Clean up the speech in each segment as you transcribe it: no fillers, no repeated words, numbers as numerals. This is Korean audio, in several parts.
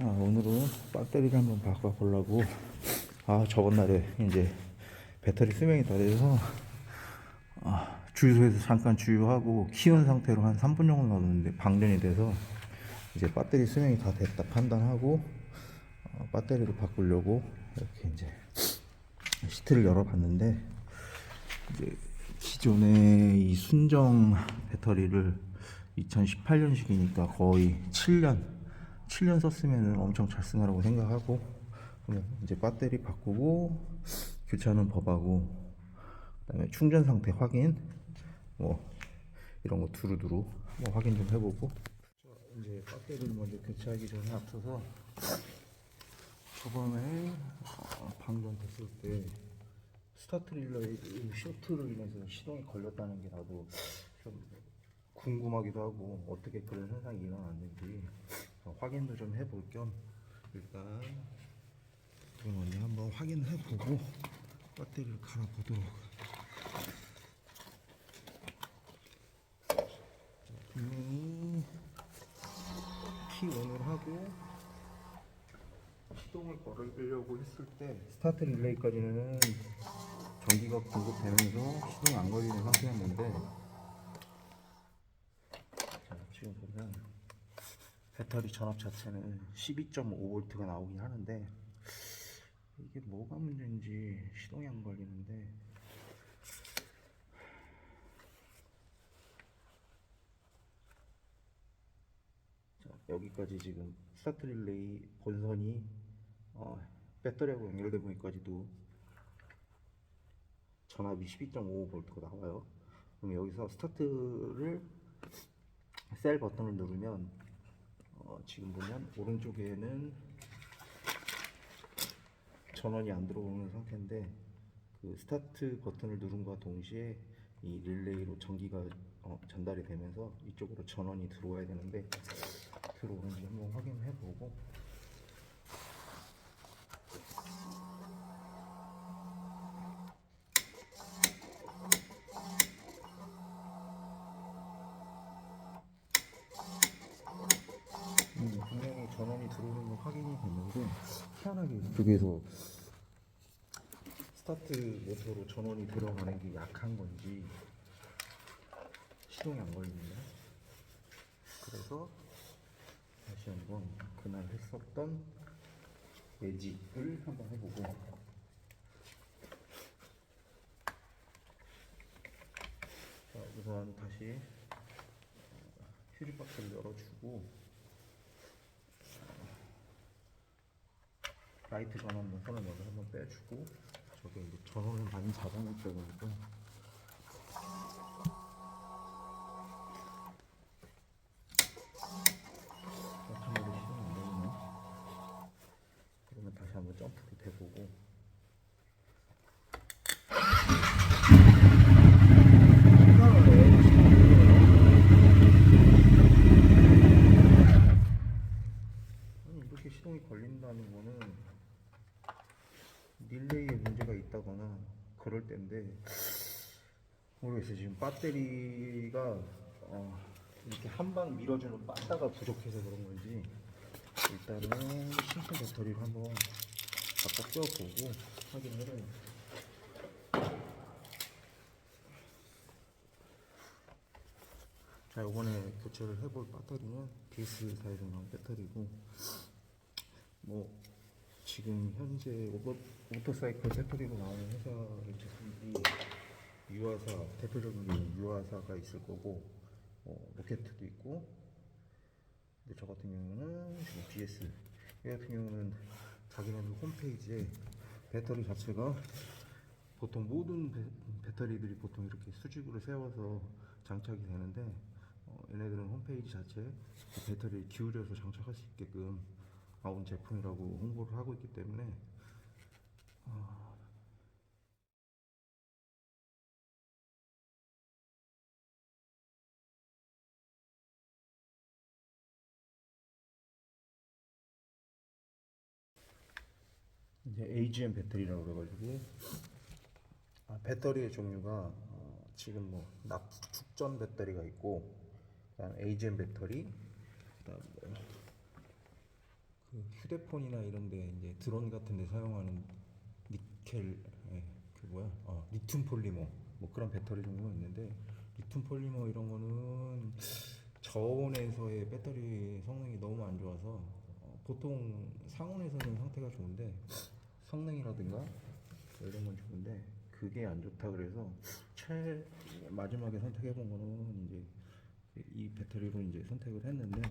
오늘은 배터리를 한번 바꿔보려고. 저번 날에 이제 배터리 수명이 다 돼서 주유소에서 잠깐 주유하고 키운 상태로 한 3분 정도 놨는데 방전이 돼서 이제 배터리 수명이 다 됐다 판단하고 배터리를 바꾸려고 이렇게 이제 시트를 열어봤는데, 이제 기존의 이 순정 배터리를 2018년식이니까 거의 7년 썼으면 엄청 잘 쓰나라고 생각하고, 그러면 이제 배터리 바꾸고 교체하는 법하고 그다음에 충전 상태 확인 뭐 이런 거 두루두루 뭐 확인 좀 해보고. 이제 배터리를 먼저 교체하기 전에 앞서서 저번에 방전됐을 때 스타트릴러의 쇼트로 인해서 시동이 걸렸다는 게 나도 좀 궁금하기도 하고, 어떻게 그런 현상이 일어났는지 확인도 좀 해볼 겸 일단 이건 먼저 한번 확인해보고 배터리를 갈아보도록. 분명히 키온을 하고 시동을 걸으려고 했을 때 스타트 릴레이까지는 전기가 공급되면서 시동이 안 걸리는 상태였는데, 지금 보면 배터리 전압 자체는 12.5V가 나오긴 하는데 이게 뭐가 문제인지 시동이 안 걸리는데, 여기까지 지금 스타트 릴레이 본선이 배터리하고 연결된 거기까지도 전압이 12.5V가 나와요. 그럼 여기서 스타트를 셀 버튼을 누르면 지금 보면 오른쪽에는 전원이 안 들어오는 상태인데, 그 스타트 버튼을 누른과 동시에 이 릴레이로 전기가 전달이 되면서 이쪽으로 전원이 들어와야 되는데 들어오는지 한번 확인해 보고. 분명히 전원이 들어오는 건 확인이 됐는데, 희한하게 이쪽에서 스타트 모터로 전원이 들어가는 게 약한 건지 시동이 안 걸리네. 그래서 다시 한번 그날 했었던 매직을 한번 해보고. 우선 다시 퓨즈박스를 열어주고 라이트 전원 선을 먼저 한번 빼주고, 저게 이제 전원을 많이 잡아놓다 보니까 마찬가지로 시동이 안 걸리네. 그러면 다시 한번 점프를 대보고. 아니, 이렇게 시동이 걸린다는 거는 릴레이에 문제가 있다거나 그럴 때인데, 모르겠어요. 지금 배터리가 이렇게 한 방 밀어주는 빠따가 부족해서 그런 건지 일단은 신품 배터리를 한번 바꿔 껴보고 확인을 해요. 자, 이번에 교체를 해볼 배터리는 BS사에서 나온 배터리고, 뭐 지금 현재 오토사이클 배터리로 나오는 회사의 제품이 유화사, 대표적인 게 유화사가 있을 거고, 로켓도 있고, 근데 저 같은 경우는 지금 BS. 이 같은 경우는 자기네들 홈페이지에 배터리 자체가 보통 모든 배터리들이 보통 이렇게 수직으로 세워서 장착이 되는데, 얘네들은 홈페이지 자체에 배터리를 기울여서 장착할 수 있게끔 나온 제품이라고 홍보를 하고 있기 때문에 이제 AGM 배터리라고 그래가지고, 배터리의 종류가 지금 뭐 축전 배터리가 있고, 그다음 AGM 배터리, 그다음 그 휴대폰이나 이런데 이제 드론 같은데 사용하는 니켈, 그 뭐야, 리튬 폴리머 뭐 그런 배터리 종류가 있는데, 리튬 폴리머 이런 거는 저온에서의 배터리 성능이 너무 안 좋아서 보통 상온에서는 상태가 좋은데 성능이라든가 뭐 이런 건 좋은데 그게 안 좋다 그래서 마지막에 선택해 본 거는 이제 이 배터리로 이제 선택을 했는데,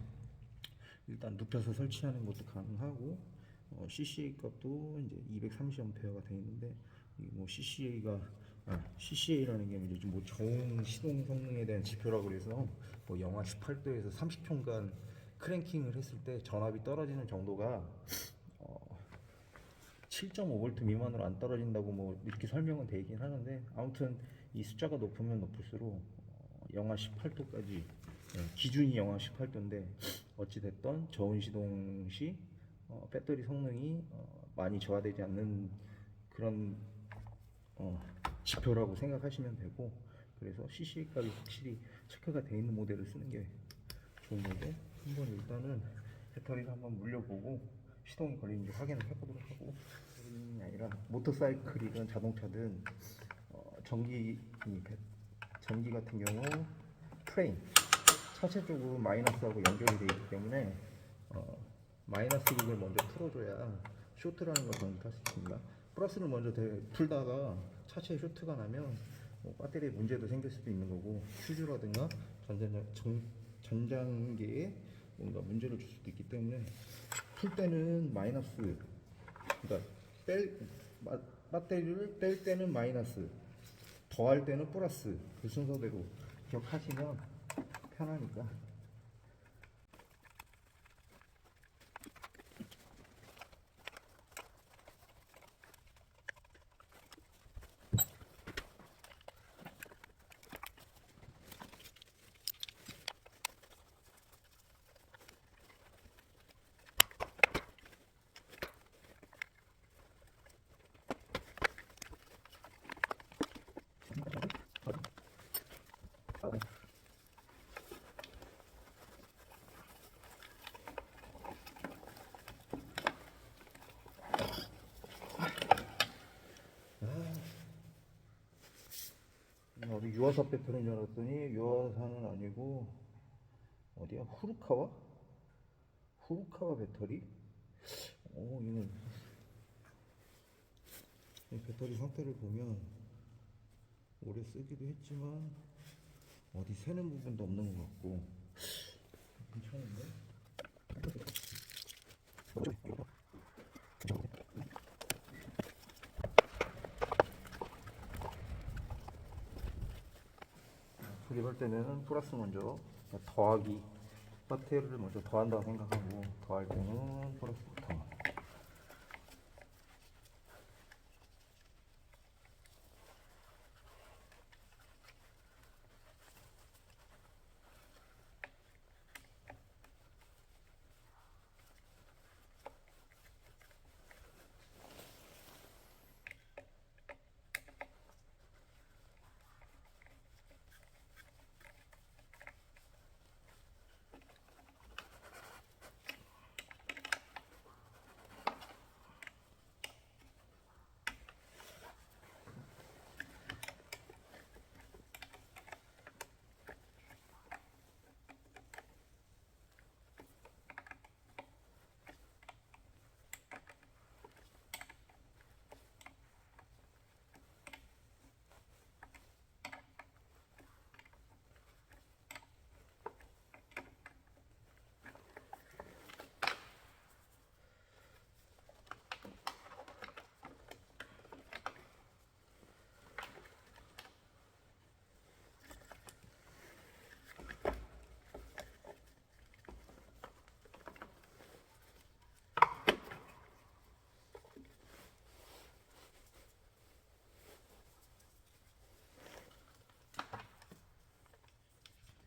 일단 눕혀서 설치하는 것도 가능하고 CCA 값도 이제 230A가 돼 있는데, 뭐 CCA라는 게 이제 뭐 저온 시동 성능에 대한 지표라고 그래서 뭐 영하 18도에서 30초간 크랭킹을 했을 때 전압이 떨어지는 정도가 7.5V 미만으로 안 떨어진다고 뭐 이렇게 설명은 되긴 하는데, 아무튼 이 숫자가 높으면 높을수록 영하 18도까지, 기준이 영하 18도인데 어찌 됐던 저온 시동 시 배터리 성능이 많이 저하되지 않는 그런 지표라고 생각하시면 되고, 그래서 CCA 값이 확실히 체크가 되어 있는 모델을 쓰는 게 좋은 거고, 한번 일단은 배터리를 한번 물려보고 시동이 걸리는지 확인을 해보도록 하고, 그게 아니라 모터사이클이든 자동차든 전기 같은 경우 프레임 차체 쪽은 마이너스하고 연결이 되어 있기 때문에 마이너스 기를 먼저 풀어줘야 쇼트라는 걸 정립할 수 있습니다. 플러스를 먼저 풀다가 차체에 쇼트가 나면 배터리에 문제도 생길 수도 있는 거고, 퓨즈라든가 전장계에 뭔가 문제를 줄 수도 있기 때문에 풀 때는 마이너스, 그러니까 배터리를 뺄 때는 마이너스, 더할 때는 플러스, 그 순서대로 기억하시면 편하니까. 어디 유화사 배터리인 줄 알았더니 유화사는 아니고 어디야? 후루카와 배터리? 이건 이 배터리 상태를 보면 오래 쓰기도 했지만 어디 새는 부분도 없는 것 같고 괜찮은데? 조립할 때는 플러스 먼저 더하기, 배터리를 먼저 더한다고 생각하고, 더할 때는 플러스부터.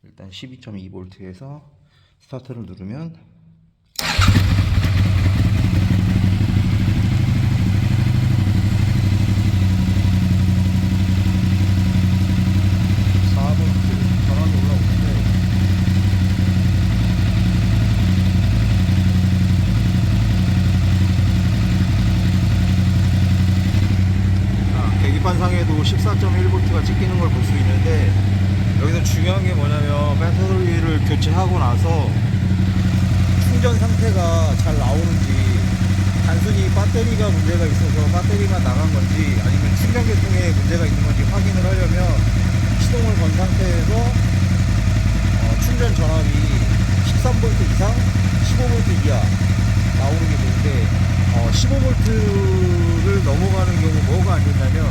일단 12.2V에서 스타트를 누르면 중요한 게 뭐냐면 배터리를 교체하고 나서 충전 상태가 잘 나오는지, 단순히 배터리가 문제가 있어서 배터리만 나간 건지 아니면 충전 계통에 문제가 있는 건지 확인을 하려면 시동을 건 상태에서 충전 전압이 13V 이상, 15V 이하 나오는 게 좋은데 15V를 넘어가는 경우 뭐가 안 좋냐면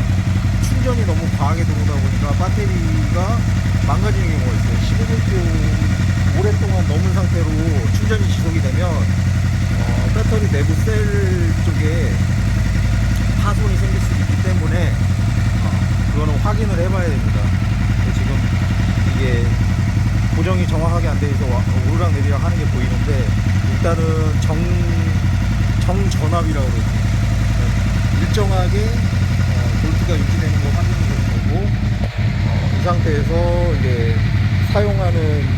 충전이 너무 과하게 들어오다 보니까 배터리가 망가지는 경우가 있어요. 15V 오랫동안 넘은 상태로 충전이 지속이 되면 배터리 내부 셀 쪽에 파손이 생길 수 있기 때문에 그거는 확인을 해봐야 됩니다. 지금 이게 고정이 정확하게 안 돼 있어 오르락 내리락 하는 게 보이는데, 일단은 정전압이라고 그러죠. 일정하게 볼트가 유지되는 거 확인이 되는 거고, 이 상태에서 이제 사용하는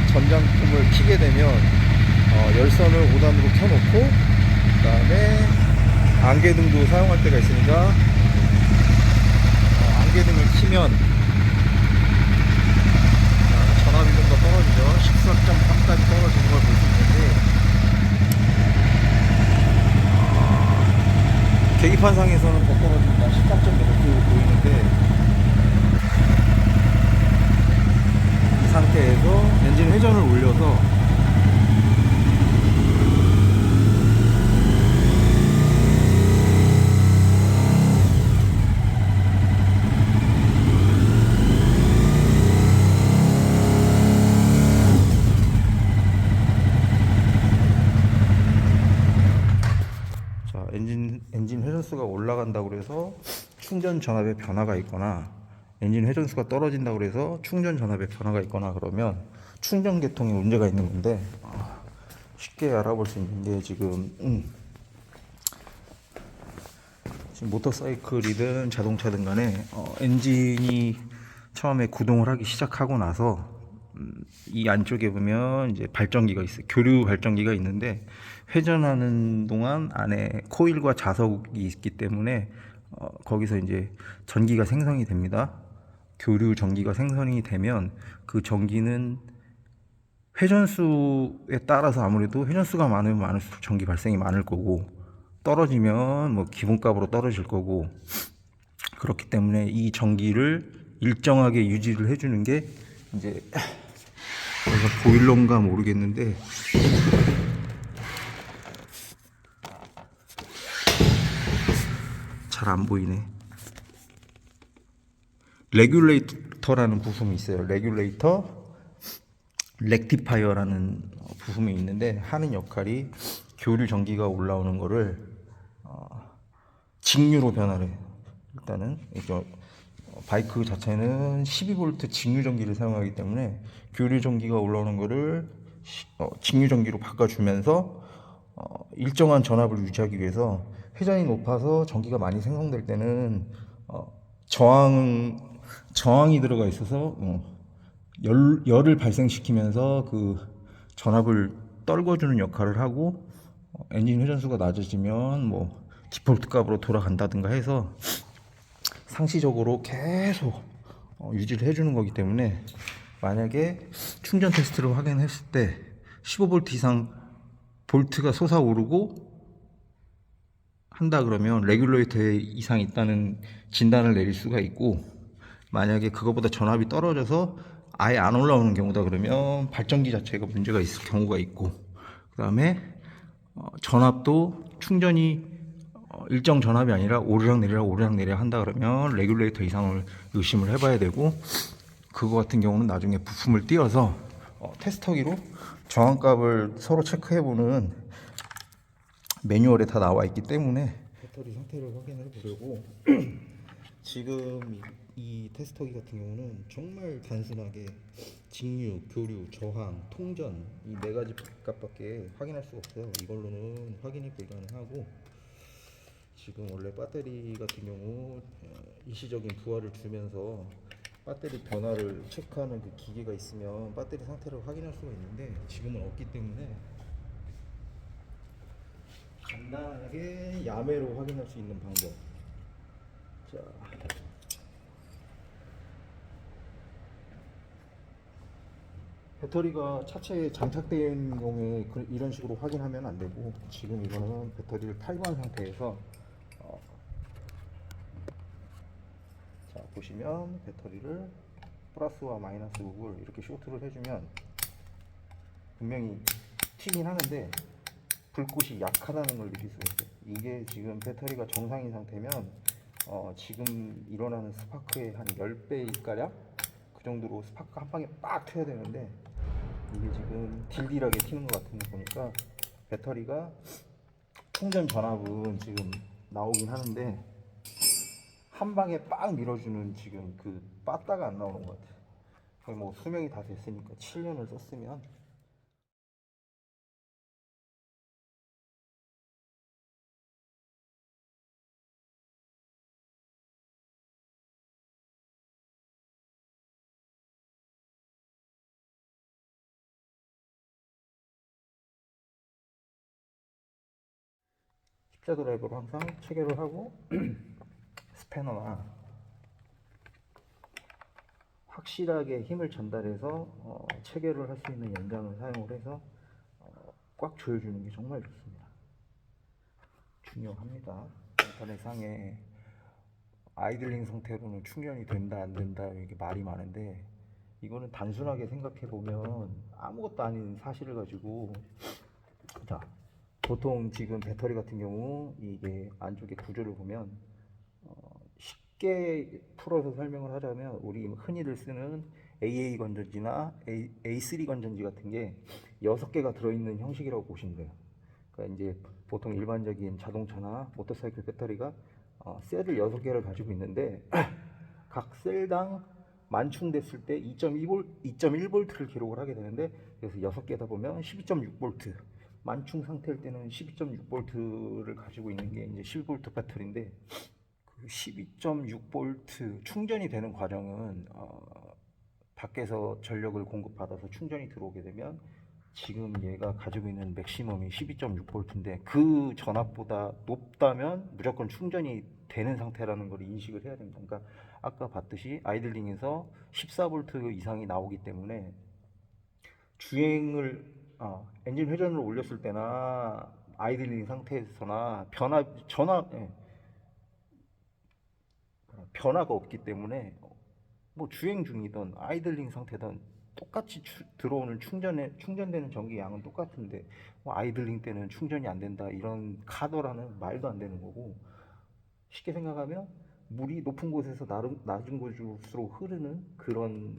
전장품을 켜게 되면 열선을 5단으로 켜놓고, 그 다음에 안개등도 사용할 때가 있으니까 안개등을 켜면 전압이 좀 더 떨어지죠. 14.3까지 떨어지는 걸 볼 수 있는데, 계기판상에서는 더 떨어집니다. 13.6 보이는데, 이 상태에서 엔진 회전을 올려서 엔진 회전수가 올라간다고 그래서 충전 전압에 변화가 있거나, 엔진 회전수가 떨어진다고 그래서 충전 전압에 변화가 있거나 그러면 충전 계통에 문제가 있는 건데, 쉽게 알아볼 수 있는 게 지금 모터사이클이든 자동차든 간에 엔진이 처음에 구동을 하기 시작하고 나서 이 안쪽에 보면 이제 발전기가 있어요. 교류 발전기가 있는데, 회전하는 동안 안에 코일과 자석이 있기 때문에 거기서 이제 전기가 생성이 됩니다. 교류 전기가 생성이 되면 그 전기는 회전수에 따라서, 아무래도 회전수가 많으면 많을수록 전기 발생이 많을 거고, 떨어지면 뭐 기본값으로 떨어질 거고, 그렇기 때문에 이 전기를 일정하게 유지를 해주는 게 이제, 여기가 보일러인가 모르겠는데 잘 안 보이네. 레귤레이터라는 부품이 있어요. 레귤레이터, 렉티파이어라는 부품이 있는데, 하는 역할이 교류 전기가 올라오는 거를 직류로 변화를 해요. 일단은 바이크 자체는 12V 직류 전기를 사용하기 때문에 교류 전기가 올라오는 거를 직류 전기로 바꿔주면서 일정한 전압을 유지하기 위해서, 회전이 높아서 전기가 많이 생성될 때는 저항이 들어가 있어서 열을 발생시키면서 그 전압을 떨궈주는 역할을 하고, 엔진 회전수가 낮아지면 뭐 디폴트 값으로 돌아간다든가 해서 상시적으로 계속 유지를 해주는 거기 때문에, 만약에 충전 테스트를 확인했을 때 15V 이상 볼트가 솟아오르고 한다 그러면 레귤레이터에 이상이 있다는 진단을 내릴 수가 있고, 만약에 그거보다 전압이 떨어져서 아예 안 올라오는 경우다 그러면 발전기 자체가 문제가 있을 경우가 있고, 그 다음에 전압도 충전이 일정 전압이 아니라 오르락내리락 한다 그러면 레귤레이터 이상을 의심을 해봐야 되고, 그거 같은 경우는 나중에 부품을 띄워서 테스터기로 저항값을 서로 체크해보는 매뉴얼에 다 나와 있기 때문에 배터리 상태를 확인해 보려고 지금 이 테스터기 같은 경우는 정말 단순하게 직류, 교류, 저항, 통전 이 네 가지 값밖에 확인할 수가 없어요. 이걸로는 확인이 불가능하고, 지금 원래 배터리 같은 경우 일시적인 부하를 주면서 배터리 변화를 체크하는 그 기계가 있으면 배터리 상태를 확인할 수가 있는데, 지금은 없기 때문에 간단하게 야매로 확인할 수 있는 방법. 자, 배터리가 차체에 장착되어 있는 경우에 이런 식으로 확인하면 안 되고, 지금 이거는 배터리를 탈거한 상태에서 자 보시면 배터리를 플러스와 마이너스 부분을 이렇게 쇼트를 해주면 분명히 튀긴 하는데 불꽃이 약하다는 걸 느낄 수가 있어요. 이게 지금 배터리가 정상인 상태면 지금 일어나는 스파크의 한 10배 가량 그 정도로 스파크 한 방에 빡 튀어야 되는데, 이게 지금 딜딜하게 튀는 것 같은 거 보니까 배터리가 충전 전압은 지금 나오긴 하는데 한 방에 빡 밀어주는 지금 그 빠따가 안 나오는 것 같아요. 거의 뭐 수명이 다 됐으니까 7년을 썼으면. 십자 드라이버로 항상 체결을 하고 스패너나 확실하게 힘을 전달해서 체결을 할 수 있는 연장을 사용을 해서 꽉 조여주는 게 정말 좋습니다. 중요합니다. 인터넷상에 아이들링 상태로는 충전이 된다 안 된다 이렇게 말이 많은데, 이거는 단순하게 생각해 보면 아무것도 아닌 사실을 가지고, 자 보통 지금 배터리 같은 경우 이게 안쪽에 구조를 보면 쉽게 풀어서 설명을 하자면, 우리 흔히들 쓰는 AA 건전지나 A3 건전지 같은 게 6개가 들어있는 형식이라고 보시면 돼요. 그러니까 이제 보통 일반적인 자동차나 모터사이클 배터리가 셀을 6개를 가지고 있는데 각 셀당 만충됐을 때 2.1V를 기록을 하게 되는데, 그래서 6개다 보면 12.6V, 만충 상태일 때는 12.6V를 가지고 있는 게 이제 12V 배터리인데, 그 12.6V 충전이 되는 과정은 밖에서 전력을 공급받아서 충전이 들어오게 되면 지금 얘가 가지고 있는 맥시멈이 12.6V인데 그 전압보다 높다면 무조건 충전이 되는 상태라는 걸 인식을 해야 됩니다. 그러니까 아까 봤듯이 아이들링에서 14V 이상이 나오기 때문에 주행을 엔진 회전을 올렸을 때나 아이들링 상태에서나 변화가 없기 때문에 뭐 주행 중이든 아이들링 상태든 똑같이 들어오는 충전되는 전기 양은 똑같은데, 뭐 아이들링 때는 충전이 안 된다 이런 카더라는 말도 안 되는 거고, 쉽게 생각하면 물이 높은 곳에서 낮은 곳으로 흐르는 그런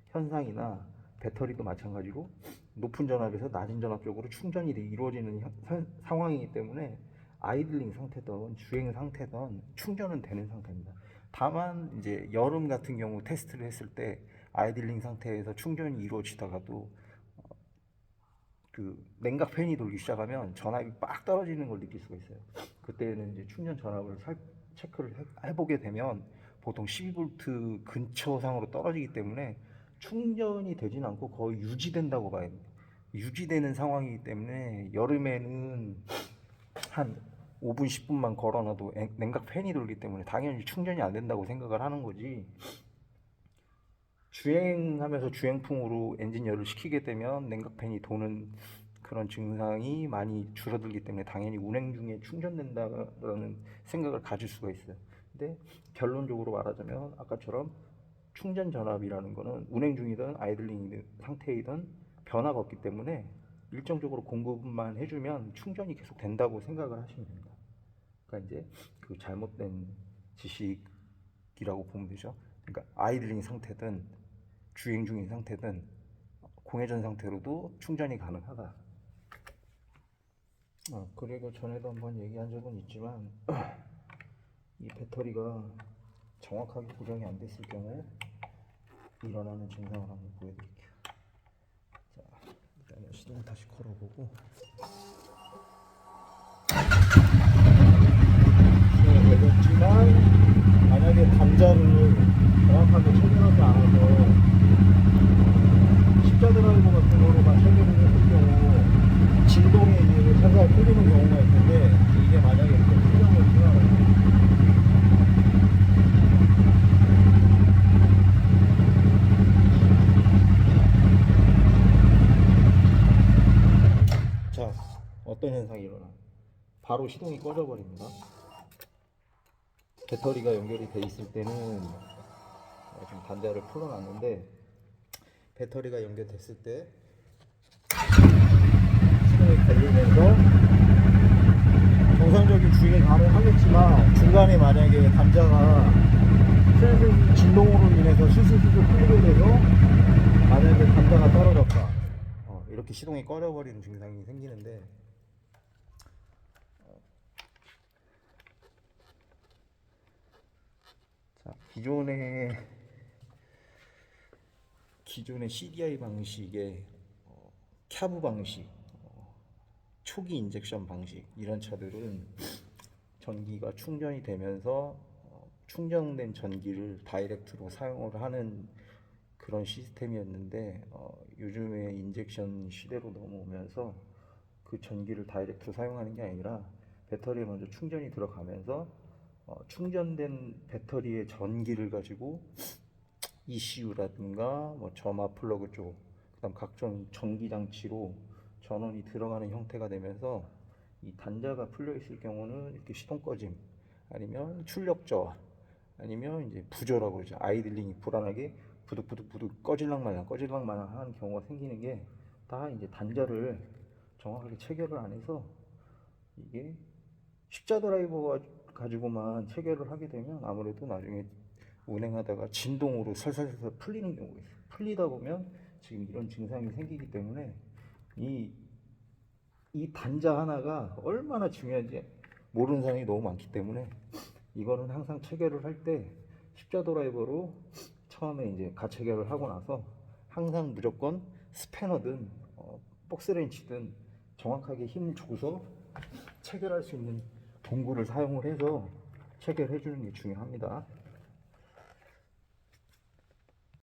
현상이나 배터리도 마찬가지로 높은 전압에서 낮은 전압 쪽으로 충전이 이루어지는 상황이기 때문에 아이들링 상태든 주행 상태든 충전은 되는 상태입니다. 다만 이제 여름 같은 경우 테스트를 했을 때 아이들링 상태에서 충전이 이루어지다가도 그 냉각 팬이 돌기 시작하면 전압이 빡 떨어지는 걸 느낄 수가 있어요. 그때는 이제 충전 전압을 체크를 해보게 되면 보통 12V 근처 상으로 떨어지기 때문에 충전이 되진 않고 거의 유지된다고 봐야 됩니다. 유지되는 상황이기 때문에 여름에는 한 5분 10분만 걸어놔도 냉각 팬이 돌기 때문에 당연히 충전이 안 된다고 생각을 하는 거지, 주행하면서 주행풍으로 엔진열을 식히게 되면 냉각 팬이 도는 그런 증상이 많이 줄어들기 때문에 당연히 운행 중에 충전된다는 생각을 가질 수가 있어요. 근데 결론적으로 말하자면 아까처럼 충전 전압이라는 거는 운행 중이든 아이들링 상태이든 변화가 없기 때문에 일정적으로 공급만 해주면 충전이 계속 된다고 생각을 하시면 됩니다. 그러니까 이제 그 잘못된 지식이라고 보면 되죠. 그러니까 아이들링 상태든 주행 중인 상태든 공회전 상태로도 충전이 가능하다. 그리고 전에도 한번 얘기한 적은 있지만 이 배터리가 정확하게 고정이 안 됐을 경우 일어나는 증상을 한번 보여드릴게요. 자, 일단 시동을 다시 걸어보고, 걸렸지만 만약에 단자를 정확하게 체결하지 않아서 십자 드라이버 같은 거로만 체결을 했을 경우 진동에 의해서 차가 끌리는 경우가 있는데, 이게 만약에 이렇게 풀려버리면 현상이 일어나. 바로 시동이 꺼져 버립니다. 배터리가 연결이 돼 있을 때는 지금 단자를 풀어놨는데, 배터리가 연결됐을 때 시동이 걸리면서 정상적인 주행이 가능하겠지만, 중간에 만약에 단자가 슬슬 진동으로 인해서 슬슬 풀리게 돼서 만약에 단자가 떨어졌다, 이렇게 시동이 꺼져버리는 증상이 생기는데, 자, 기존의 CDI 방식의 캬브 방식, 초기 인젝션 방식, 이런 차들은 전기가 충전이 되면서 충전된 전기를 다이렉트로 사용을 하는 그런 시스템이었는데, 요즘에 인젝션 시대로 넘어오면서 그 전기를 다이렉트로 사용하는 게 아니라 배터리에 먼저 충전이 들어가면서 충전된 배터리의 전기를 가지고 ECU라든가 뭐 점화 플러그 쪽, 그다음 각종 전기 장치로 전원이 들어가는 형태가 되면서, 이 단자가 풀려 있을 경우는 이렇게 시동 꺼짐, 아니면 출력 저하, 아니면 이제 부조라고 그러죠. 아이들링이 불안하게 부득부득 꺼질랑말랑 하는 경우가 생기는 게, 다 이제 단자를 정확하게 체결을 안 해서, 이게 십자 드라이버 가지고만 체결을 하게 되면 아무래도 나중에 운행하다가 진동으로 살살살 풀리는 경우가 있어요. 풀리다 보면 지금 이런 증상이 생기기 때문에, 이 단자 하나가 얼마나 중요한지 모르는 사람이 너무 많기 때문에, 이거는 항상 체결을 할 때 십자 드라이버로 처음에 이제 가체결을 하고 나서 항상 무조건 스패너든 박스렌치든 정확하게 힘을 줘서 체결할 수 있는 도구를 사용을 해서 체결해 주는 게 중요합니다.